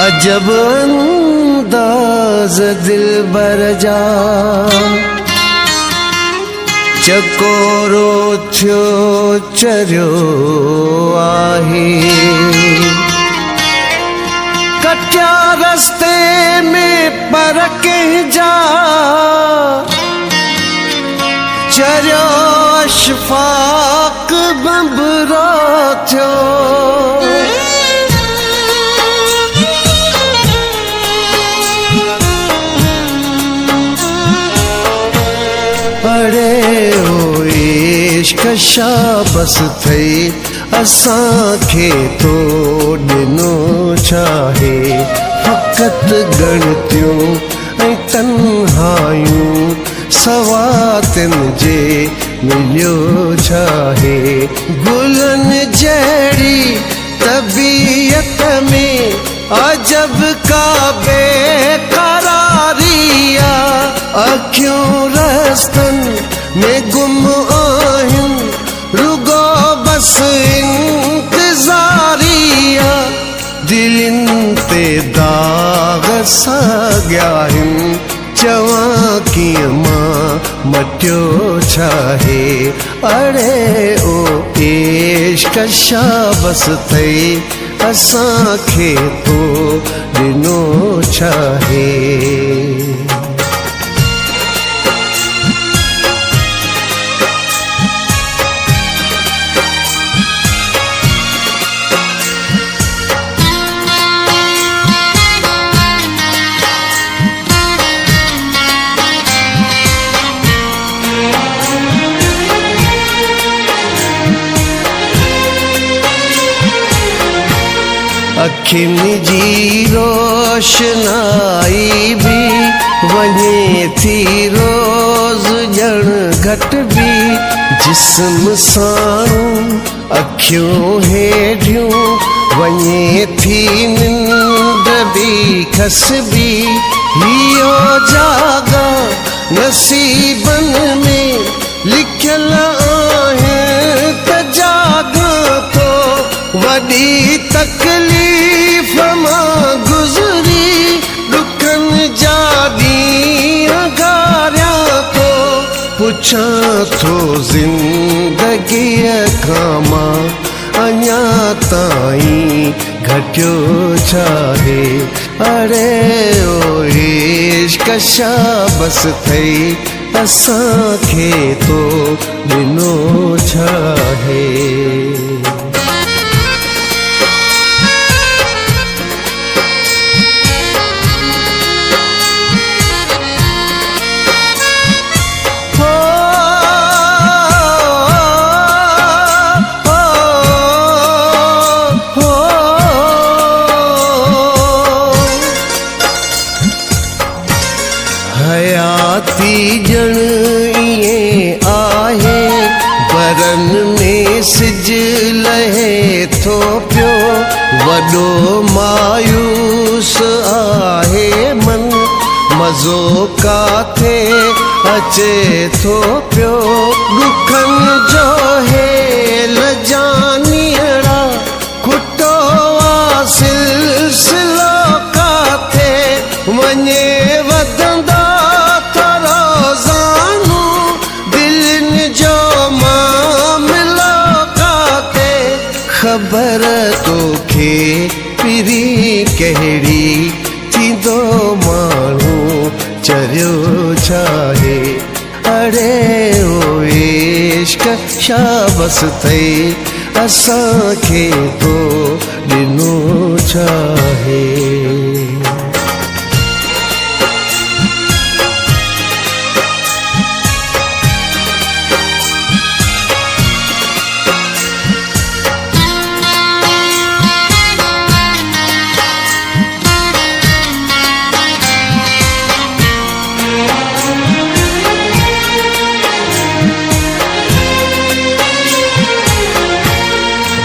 अजब अंदाज दिलबर जा चकोरो थियो चरियो आहे। कटिया रस्ते में पर कंहिंजा चरियो अशफाक बंबरो थियो। अड़े ओ इश्क शाबस थई असांखे तो ॾिनो चाहे। फ़क़त ॻणतियूं ऐं तन्हायूं सवातिन जे मिलियो छाहे। गुलनि जहिड़ी तबीयत में अजब का बेक़रारी आ। अखियूं रस्तन में गुम आहिनि रुगो बस इंतज़ारी आ। दिलनि ते दाग़ साॻिया आहिनि चवां कीअं मां मटियो छाहे। अड़े ओ इश्क शाबस थई असांखे तो ॾिनो छाहे। अखियुनि जी रोशनाई भी वञे थी रोज़ ॼण घटिबी। जिस्म सां अखियूं हेठियूं वञे थी निंड बि खसबी। इहो जागा नसीबनि में लिखियल आहे त जागा तो वॾी तकलीफ़ मां गुज़री। ॾुखनि जा ॾींहं घारियां थो पुछां थो ज़िंदगीअ खां मां अञा ताईं घटियो छाहे। अड़े ओ इश्क शाबस थई असांखे तो ॾिनो छाहे। हयाती ॼण इएं आहे बरन में सिज लहे थो पियो। वॾो मायूस आहे मन मज़ो काथे अचे थो पियो। ॾुखनि जो हेल जानीअड़ा खुटो आ सिलसिलो काथे वञे वधंदा ख़बर तोखे पिरी कहिड़ी थींदो माण्हू चरियो छाहे। अड़े ओ इश्क शाबस थई असांखे तो ॾिनो छाहे।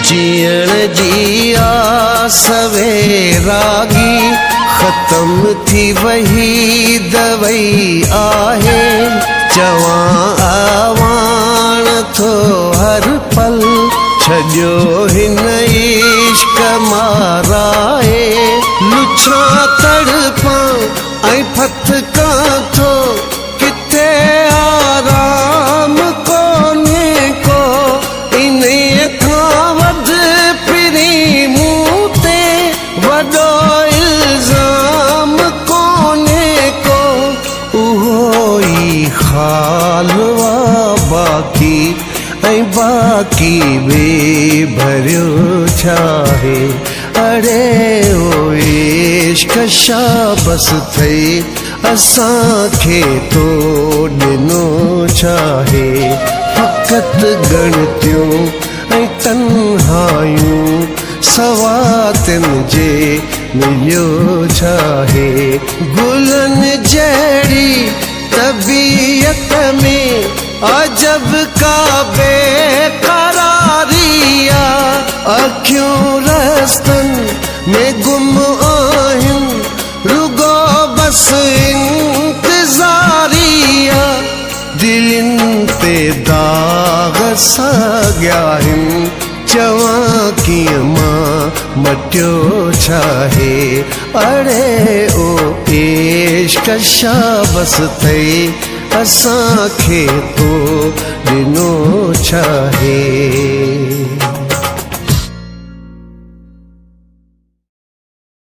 जीअण जी आस वेरागी ख़त्म थी वही दवई आहे। चवां आवान थो हर पल छॾियो हिन इश्क माराए। लुच छा तड़पा ऐं फत कां थो किथे आराम कोन्हे को इन खां वध पिरी मूं ते वॾो इल्ज़ाम कोन्हे को उहो ई ख़ालवा बाक़ी ऐं बाक़ी ॿे भरियो छाहे अड़े ओ इश्क शाबस थई असांखे तो ॾिनो छाहे फ़क़त ॻणतियूं ऐं तन्हायूं सवातिन जे मिलियो छाहे गुलनि जहिड़ी तबीयत में अजब का बेक़रारिया अखियूं रस्तन में गुम आहिनि रुगो बस इंतज़ारिया दिलनि ते दाग़ साॻिया आहिनि चवां कीअं मां मटियो छाहे अड़े ओ इश्क शाबस थई असांखे तो ॾिनो छाहे।